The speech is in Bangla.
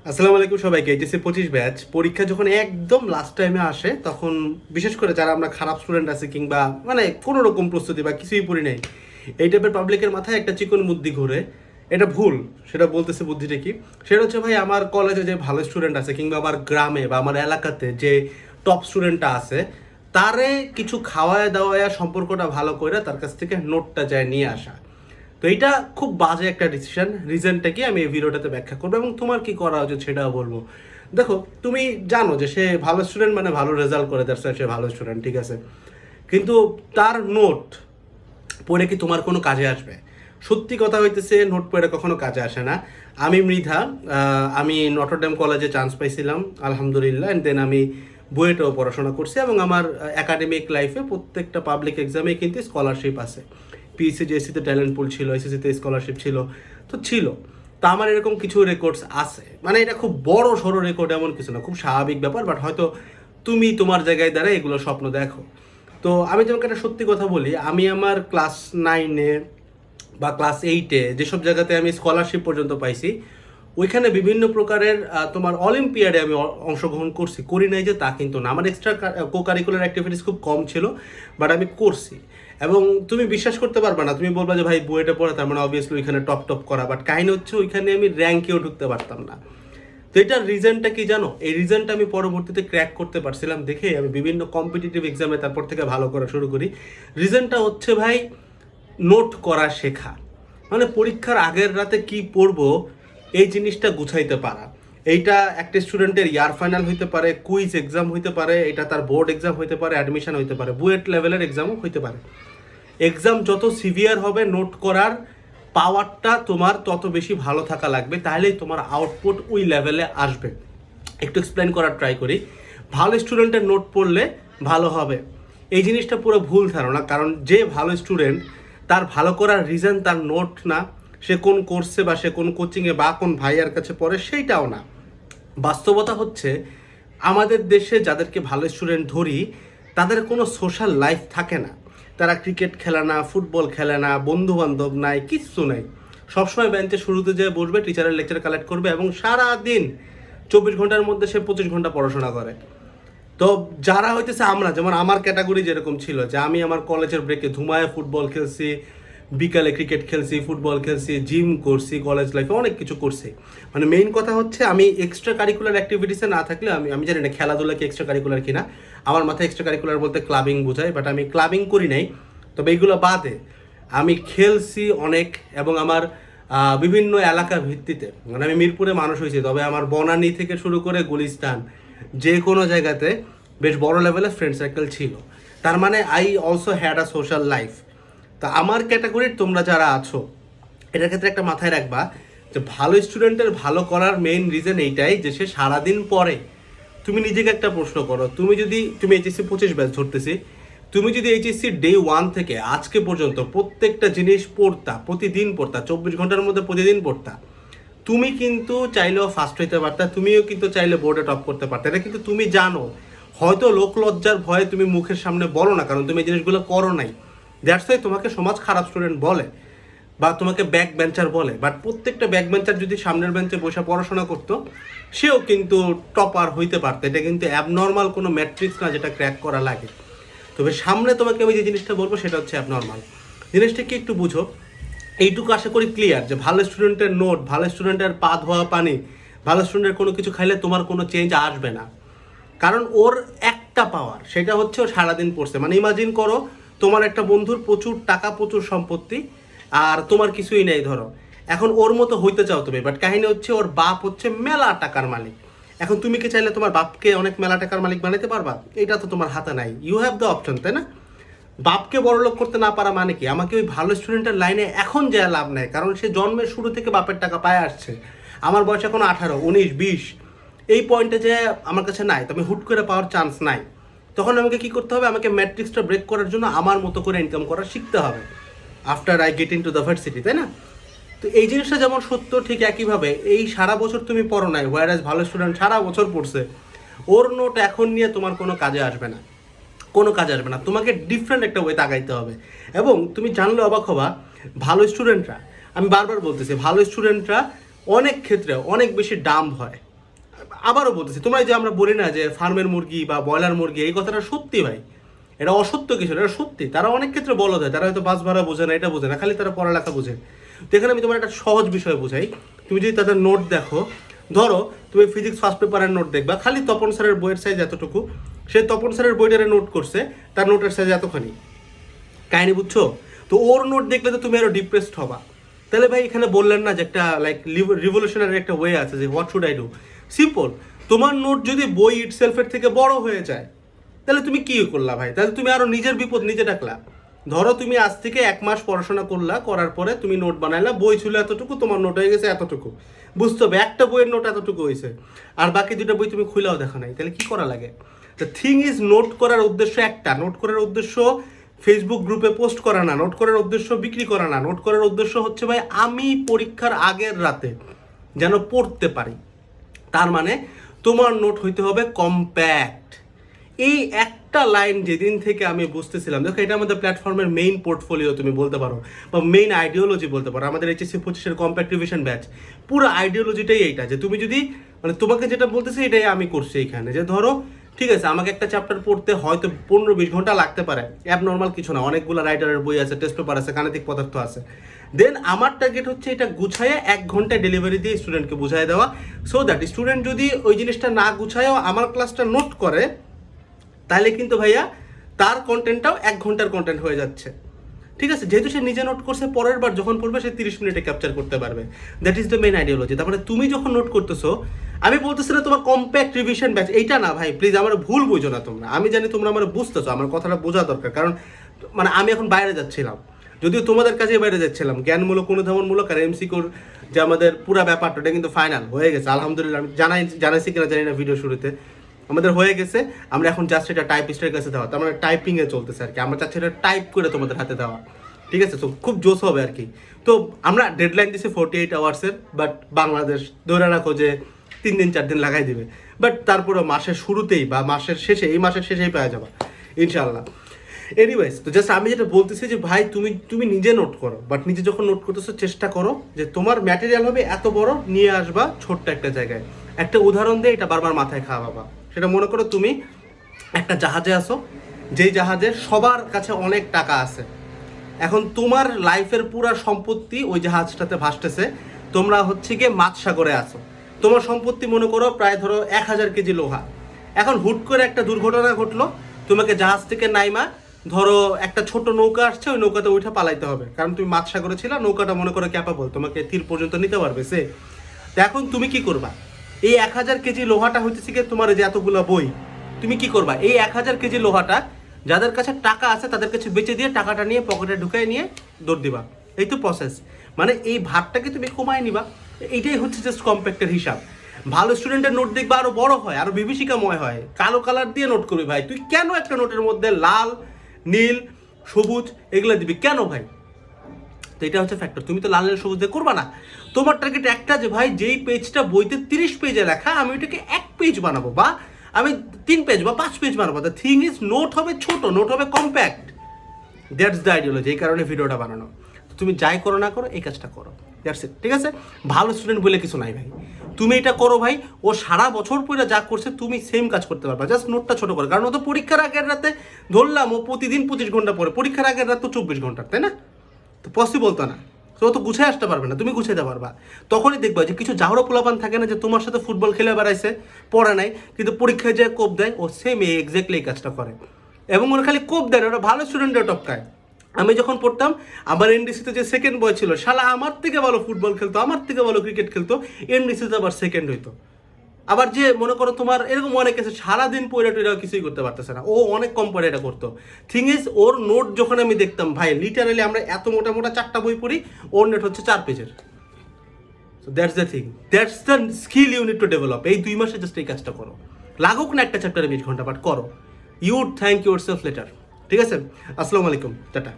আসসালামু আলাইকুম সবাইকে। এইচএসসি 25 ব্যাচ পরীক্ষা যখন একদম লাস্ট টাইমে আসে, তখন বিশেষ করে যারা আমরা খারাপ স্টুডেন্ট আছি কিংবা মানে কোনো রকম প্রস্তুতি বা কিছুই পড়ি নাই, এই টাইপের পাবলিকের মাথায় একটা চিকন বুদ্ধি ঘুরে। এটা ভুল, সেটা বলতেছে বুদ্ধিটা কি, সেটা হচ্ছে ভাই আমার কলেজে যে ভালো স্টুডেন্ট আছে কিংবা আমার গ্রামে বা আমার এলাকাতে যে টপ স্টুডেন্টটা আছে, তারে কিছু খাওয়ায় দাওয়ায় সম্পর্কটা ভালো করে তার কাছ থেকে নোটটা যায় নিয়ে আসা। তো এটা খুব বাজে একটা ডিসিশন। রিজনটা কি আমি এই ভিডিওটাতে ব্যাখ্যা করবো এবং তোমার কি করা উচিত সেটাও বলবো। দেখো, তুমি জানো যে সে ভালো স্টুডেন্ট মানে ভালো রেজাল্ট করে, দ্যাটস সে ভালো স্টুডেন্ট, ঠিক আছে, কিন্তু তার নোট পড়ে কি তোমার কোনো কাজে আসবে? সত্যি কথা হইতেছে, নোট পড়ে কখনো কাজে আসে না। আমি মৃধা, আমি নটরডেম কলেজে চান্স পাইছিলাম আলহামদুলিল্লাহ, অ্যান্ড দেন আমি বুয়েটেও পড়াশোনা করছি এবং আমার একাডেমিক লাইফে প্রত্যেকটা পাবলিক এক্সামে কিন্তু স্কলারশিপ আছে। পিএসসি জেএসসিতে ট্যালেন্ট পুল ছিল, এসএসসিতে স্কলারশিপ ছিল, তো ছিল। তো আমার এরকম কিছু রেকর্ডস আছে, মানে এটা খুব বড় সড়ো রেকর্ড এমন কিছু না, খুব স্বাভাবিক ব্যাপার, বাট হয়তো তুমি তোমার জায়গায় দ্বারা এগুলো স্বপ্ন দেখো। তো আমি তোমাকে একটা সত্যি কথা বলি, আমি আমার ক্লাস 9-এ বা ক্লাস 8-এ যেসব জায়গাতে আমি স্কলারশিপ পর্যন্ত পাইছি, ওইখানে বিভিন্ন প্রকারের তোমার অলিম্পিয়াডে আমি অংশগ্রহণ করছি, করি নাই যে তা কিন্তু না। আমার এক্সট্রা কো কারিকুলার অ্যাক্টিভিটিস খুব কম ছিল, বাট আমি করছি। এবং তুমি বিশ্বাস করতে পারবে না, তুমি বলবা যে ভাই বুয়েটে পড়ে তার মানে অবভিয়াসলি ওইখানে টপ টপ করা, বাট কাহিনী হচ্ছে ওইখানে আমি র্যাঙ্কেও ঢুকতে পারতাম না। তো এটার রিজনটা কি জানো? এই রিজনটা আমি পরবর্তীতে ক্র্যাক করতে পারছিলাম দেখে আমি বিভিন্ন কম্পিটিটিভ এক্সামে তারপর থেকে ভালো করা শুরু করি। রিজনটা হচ্ছে ভাই নোট করা শেখা, মানে পরীক্ষার আগের রাতে কি পড়বো এই জিনিসটা গুছাইতে পারা। এইটা একটা স্টুডেন্টের ইয়ার ফাইনাল হইতে পারে, কুইজ এক্সাম হইতে পারে, এটা তার বোর্ড এক্সাম হইতে পারে, অ্যাডমিশন হইতে পারে, বুয়েট লেভেলের এক্সামও হইতে পারে। এক্সাম যত সিভিয়ার হবে, নোট করার পাওয়ারটা তোমার তত বেশি ভালো থাকা লাগবে, তাহলেই তোমার আউটপুট ওই লেভেলে আসবে। একটু এক্সপ্লেন করার ট্রাই করি। ভালো স্টুডেন্টের নোট পড়লে ভালো হবে, এই জিনিসটা পুরো ভুল ধারণা। কারণ যে ভালো স্টুডেন্ট, তার ভালো করার রিজন তার নোট না, সে কোন কোর্সে বা সে কোন কোচিংয়ে বা কোন ভাইয়ার কাছে পড়ে সেইটাও না। বাস্তবতা হচ্ছে আমাদের দেশে যাদেরকে ভালো স্টুডেন্ট ধরি, তাদের কোনো সোশ্যাল লাইফ থাকে না। তারা ক্রিকেট খেলে না, ফুটবল খেলে না, বন্ধু বান্ধব নাই, কিচ্ছু নাই। সবসময় বেঞ্চে শুরুতে যেয়ে বসবে, টিচারের লেকচার কালেক্ট করবে এবং সারা দিন 24 ঘন্টার মধ্যে সে 25 ঘন্টা পড়াশোনা করে। তো যারা হইতেছে আমরা, যেমন আমার ক্যাটাগরি যেরকম ছিল, যে আমি আমার কলেজের ব্রেকে ধুমায় ফুটবল খেলছি, বিকালে ক্রিকেট খেলছি, ফুটবল খেলছি, জিম করছি, কলেজ লাইফে অনেক কিছু করছি। মানে মেইন কথা হচ্ছে আমি এক্সট্রা কারিকুলার অ্যাক্টিভিটিসে না থাকলে, আমি জানি না খেলাধুলা কি এক্সট্রা কারিকুলার কিনা, আমার মাথায় এক্সট্রা কারিকুলার বলতে ক্লাবিং বোঝায়, বাট আমি ক্লাবিং করি নাই। তবে এইগুলো বাদে আমি খেলছি অনেক, এবং আমার বিভিন্ন এলাকা ভিত্তিতে, মানে আমি মিরপুরে মানুষ হয়েছি, তবে আমার বনানী থেকে শুরু করে গুলিস্তান, যে কোনো জায়গাতে বেশ বড় লেভেলের ফ্রেন্ড সার্কেল ছিল। তার মানে I also had a social life. তা আমার ক্যাটাগরির তোমরা যারা আছো, এটার ক্ষেত্রে একটা মাথায় রাখবা যে ভালো স্টুডেন্টের ভালো করার মেইন রিজন এইটাই যে সে সারাদিন পড়ে। তুমি নিজেকে একটা প্রশ্ন করো, তুমি এইচএসসি 25 ব্যাচ ধরতেছি, তুমি যদি এইচএসসি ডে 1 থেকে আজকে পর্যন্ত প্রত্যেকটা জিনিস পড়তা, প্রতিদিন পড়তা, 24 ঘন্টার মধ্যে প্রতিদিন পড়তা, তুমি কিন্তু চাইলেও ফার্স্ট হইতে পারতা, তুমিও কিন্তু চাইলে বোর্ডে টপ করতে পারতে। এটা কিন্তু তুমি জানো। হয়তো লোক লজ্জার ভয়ে তুমি মুখের সামনে বলো না, কারণ তুমি এই জিনিসগুলো করো নাই। দ্যাটস ওয়াই তোমাকে সমাজ খারাপ স্টুডেন্ট বলে বা তোমাকে ব্যাক বেঞ্চার বলে। বাট প্রত্যেকটা ব্যাক বেঞ্চার যদি সামনের বেঞ্চে বসে পড়াশোনা করতো, সেও কিন্তু টপার হইতে পারতো। এটা কিন্তু অ্যাবনর্মাল কোনো ম্যাট্রিক্স না যেটা ক্র্যাক করা লাগে। তবে সামনে তোমাকে আমি যে জিনিসটা বলবো সেটা হচ্ছে অ্যাবনর্মাল। জিনিসটা কি একটু বুঝো। এইটুকু আশা করি ক্লিয়ার যে ভালো স্টুডেন্টের নোট, ভালো স্টুডেন্টের পা ধোয়া পানি, ভালো স্টুডেন্টের কোনো কিছু খাইলে তোমার কোনো চেঞ্জ আসবে না। কারণ ওর একটা পাওয়ার, সেটা হচ্ছে ও সারাদিন পড়ছে। মানে ইমাজিন করো, তোমার একটা বন্ধুর প্রচুর টাকা, প্রচুর সম্পত্তি, আর তোমার কিছুই নেই ধরো। এখন ওর মতো হইতে চাও তুমি, বাট কাহিনী হচ্ছে ওর বাপ হচ্ছে মেলা টাকার মালিক। এখন তুমি কি চাইলে তোমার বাপকে অনেক মেলা টাকার মালিক বানাতে পারবা? এটা তো তোমার হাতে নাই। ইউ হ্যাভ দ্য অপশন, তাই না? বাপকে বড়লোক করতে না পারা মানে কি? আমাকে ওই ভালো স্টুডেন্টের লাইনে এখন যে লাভ নেই, কারণ সে জন্মের শুরু থেকে বাপের টাকা পায় আসছে। আমার বয়স এখন 18, 19, 20, এই পয়েন্টে যে আমার কাছে নাই, তো আমি হুট করে পাওয়ার চান্স নাই। তখন আমাকে কি করতে হবে? আমাকে ম্যাট্রিক্সটা ব্রেক করার জন্য আমার মতো করে ইনকাম করা শিখতে হবে after I get in to the varsity, তাই না? তো এই জিনিসটা যেমন সত্য, ঠিক একইভাবে এই সারা বছর তুমি পড়ো নাই, হোয়ার ভালো স্টুডেন্ট সারা বছর পড়ছে, ওর নোট এখন নিয়ে তোমার কোনো কাজে আসবে না, কোনো কাজ আসবে না। তোমাকে ডিফারেন্ট একটা ওয়েতে আগাইতে হবে। এবং তুমি জানলে অবাক হবা, ভালো স্টুডেন্টরা, আমি বারবার বলতেছি, ভালো স্টুডেন্টরা অনেক ক্ষেত্রে অনেক বেশি ডাম্ব হয়। আবারও বলতেছি, তোমরা যে আমরা বলি না যে ফার্মের মুরগি বা ব্রয়লার মুরগি, এই কথাটা সত্যি ভাই, এটা অসত্য কিছু না, এটা সত্যি। তারা অনেক ক্ষেত্রে বলদ হয়, তারা হয়তো বাস ভাড়া বোঝে না, এটা বোঝে না, খালি তারা পড়ালেখা বোঝে। তো এখানে আমি তোমার একটা সহজ বিষয় বোঝাই। তুমি যদি তাদের নোট দেখো, ধরো তুমি ফিজিক্স ফার্স্ট পেপারের নোট দেখবা, খালি তপন স্যারের বইয়ের সাইজ এতটুকু, সে তপন স্যারের বইটারে নোট করছে, তার নোটের সাইজ এতখানি, কাহিনী বুঝছো? তো ওর নোট দেখলে তো তুমি আরো ডিপ্রেসড হবা। তাহলে ভাই এখানে বললেন না যে একটা লাইক রিভলিউশনারি একটা ওয়ে আছে যে what should I do? Simple, তোমার নোট যদি বই ইটসেলফের থেকে বড় হয়ে যায়, তাহলে তুমি কি করলা ভাই? তাহলে তুমি আরো নিজের বিপদ নিজে ডাকলা। ধরো তুমি আজ থেকে 1 মাস পড়াশোনা করলা, করার পরে তুমি নোট বানাইলা, বই ছিল এতটুকু, তোমার নোট হয়ে গেছে এতটুকু। বুঝতে হবে একটা বইয়ের নোট এতটুকু হয়েছে, আর বাকি 2টা বই তুমি খুলেও দেখো নাই, তাহলে কি করা লাগে? দ্য থিং ইজ, নোট করার উদ্দেশ্য একটা, নোট করার উদ্দেশ্য ফেসবুক গ্রুপে পোস্ট করা না, নোট করার উদ্দেশ্য বিক্রি করা না, নোট করার উদ্দেশ্য হচ্ছে ভাই আমি পরীক্ষার আগের রাতে যেন পড়তে পারি। তার মানে তোমার নোট হইতে হবে কম্প্যাক্ট। এই একটা লাইন যেদিন থেকে আমি বুঝতেছিলাম, দেখো এটা আমাদের প্ল্যাটফর্মের মেইন পোর্টফোলিও তুমি বলতে পারো, বা মেইন আইডিওলজি বলতে পারো। আমাদের HSC 25-এর কম্প্যাক্ট রিভিশন ব্যাচ পুরো আইডিওলজিটাই এইটা, যে তুমি যদি মানে তোমাকে যেটা বলতেছি এটাই আমি করছি এখানে। যে ধরো ঠিক আছে, আমাকে একটা চ্যাপ্টার পড়তে হয়তো 15-20 ঘন্টা লাগতে পারে, অ্যাব নর্মাল কিছু না, অনেকগুলো রাইটারের বই আছে, টেস্ট পেপার আছে, গাণিতিক পদার্থ আছে। দেন আমার টার্গেট হচ্ছে এটা গুছাইয়ে 1 ঘন্টায় ডেলিভারি দিয়ে স্টুডেন্টকে বুঝাই দেওয়া, সো দ্যাট স্টুডেন্ট যদি ওই জিনিসটা না গুছায়ও আমার ক্লাসটা নোট করে, তাহলে কিন্তু ভাইয়া তার কন্টেন্টটাও 1 ঘন্টার কন্টেন্ট হয়ে যাচ্ছে। ঠিক আছে, যেহেতু সে নিজে নোট করছে, পরের বার যখন পড়বে সে 30 মিনিটে ক্যাপচার করতে পারবে। That is the main ideology. তারপরে তুমি যখন নোট করতেছো, আমি বলতেছি না তোমার কম্প্যাক্ট রিভিশন ব্যাচ, এইটা না ভাই, প্লিজ আমার ভুল বুঝো না তোমরা। আমি জানি তোমরা আমার বুঝতেছো, আমার কথাটা বোঝা দরকার, কারণ মানে আমি এখন বাইরে যাচ্ছিলাম, যদিও তোমাদের কাছে বাইরে যাচ্ছিলাম, জ্ঞানমূলক অনুধাবনমূলক আর MCQর যে আমাদের পুরো ব্যাপারটা, ওটা কিন্তু ফাইনাল হয়ে গেছে আলহামদুলিল্লাহ। আমি জানাইছি কিনা জানি না ভিডিও শুরুতে, আমাদের হয়ে গেছে। আমরা এখন জাস্ট এটা টাইপিস্টের কাছে দেওয়া, তার মানে টাইপিংয়ে চলতেছে আর কি। আমরা চাচ্ছি এটা টাইপ করে তোমাদের হাতে দেওয়া, ঠিক আছে? তো খুব জোশ হবে আর কি। তো আমরা ডেডলাইন দিছি 48 আওয়ার্সের, বাট বাংলাদেশ ধরে রাখো যে 3 দিন 4 দিন লাগাই দিবে, বাট তারপরে মাসের শুরুতেই বা মাসের শেষে, এই মাসের শেষেই পাওয়া যাবে ইনশাল্লাহ। এনিওয়েজ, তো জাস্ট আমি যেটা বলতেছি যে ভাই তুমি নিজে নোট করো, বাট নিজে যখন নোট করতেছো চেষ্টা করো যে তোমার ম্যাটেরিয়াল হবে এত বড়, নিয়ে আসবা ছোট্ট একটা জায়গায়। একটা উদাহরণ দিয়ে এটা বারবার মাথায় খাওয়াবা। সেটা মনে করো তুমি একটা জাহাজে আসো, যেই জাহাজের সবার কাছে অনেক টাকা আছে, এখন তোমার লাইফের পুরা সম্পত্তি ওই জাহাজটাতে ভাসতেছে, তোমরা হচ্ছে গিয়ে মাছ সাগরে আসো, তোমার সম্পত্তি মনে করো প্রায় ধরো 1000 কেজি লোহা। এখন হুট করে একটা দুর্ঘটনা ঘটলো, তোমাকে জাহাজ থেকে নাইমা ধরো একটা ছোট নৌকা আসছে, ওই নৌকাতে উঠে পালাইতে হবে, কারণ তুমি মাছ সাগরে ছিল, নৌকাটা মনে করো ক্যাপাবল, তোমাকে তীর পর্যন্ত নিতে পারবে সে। তো এখন তুমি কি করবা? এই 1000 কেজি লোহাটা হইতেছে কি তোমার যে এতগুলো বই, তুমি কি করবা? এই 1000 কেজি লোহাটা যাদের কাছে টাকা আছে তাদের কাছে বেচে দিয়ে টাকাটা নিয়ে পকেটে ঢুকাই নিয়ে দৌড় দিবা। এই তো প্রসেস, মানে এই ভাতটাকে তুমি কমায় নিবা। এইটাই হচ্ছে জাস্ট কম্প্যাক্টের হিসাব। ভালো স্টুডেন্টের নোট দেখবা আরো বড় হয়, আরো বিভীষিকাময় হয়, কালো কালার দিয়ে নোট করবি। ভাই তুই কেন একটা নোটের মধ্যে লাল, নীল, সবুজ এগুলো দিবি কেন ভাই? তো এটা হচ্ছে ফ্যাক্টর। তুমি তো লাল নীল সবুজ দিয়ে করবা না, তোমার টার্গেট একটা যে ভাই যেই পেজটা বইতে 30 পেজে লেখা, আমি ওইটাকে 1 পেজ বানাবো, বা আমি 3 পেজ বা 5 পেজ বানাবো। দ্য থিং ইজ, নোট হবে ছোট, নোট হবে কম্প্যাক্ট। দ্যাটস দ্য আইডিওলজি, এই কারণে ভিডিওটা বানানো। তুমি যাই করো না করো, এই কাজটা করো, দ্যাটস ইট। ঠিক আছে, ভালো স্টুডেন্ট বলে কিছু নাই ভাই, তুমি এটা করো ভাই। ও সারা বছর পরে যা করছে তুমি সেম কাজ করতে পারবা, জাস্ট নোটটা ছোট করে। কারণ ও তো পরীক্ষার আগের রাতে, ধরলাম ও প্রতিদিন 25 ঘন্টা পড়ে, পরীক্ষার আগের রাত তো 24 ঘন্টা, তাই না? তো পসিবল তো না, তো ও তো গুছিয়ে আসতে পারবে না, তুমি গুছাইতে পারবা। তখনই দেখবা যে কিছু জাহরো পোলাপান থাকে না, যে তোমার সাথে ফুটবল খেলে বেড়াইছে, পড়া নাই, কিন্তু পরীক্ষায় যায় কোপ দেয়, ও সেম এক্স্যাক্টলি এই কাজটা করে। এবং ওরা খালি কোপ দেয়, ওরা ভালো স্টুডেন্টরা টপকায়। আমি যখন পড়তাম, আমার এনডিসিতে যে সেকেন্ড বয় ছিল, শালা আমার থেকে ভালো ফুটবল খেলতো, আমার থেকে ভালো ক্রিকেট খেলতো, এনডিসিতে আবার সেকেন্ড হইতো। আবার যে মনে করো তোমার এরকম অনেক আছে, সারাদিন পড়ে টইরা কিছুই করতে পারতেছে না, ও অনেক কম পড়ে এটা করতো। থিং ইজ, ওর নোট যখন আমি দেখতাম ভাই, লিটারালি আমরা এত মোটা মোটা 4টা বই পড়ি, ওর নোট হচ্ছে 4 পেজের। So that's the thing, that's the skill you need to develop. এই 2 মাসে জাস্ট এই কাজটা করো, লাগুক না একটা চ্যাপ্টারে 20 ঘন্টা, বাট করো। You thank yourself later. ঠিক আছে, আসসালামু আলাইকুম, টাটা।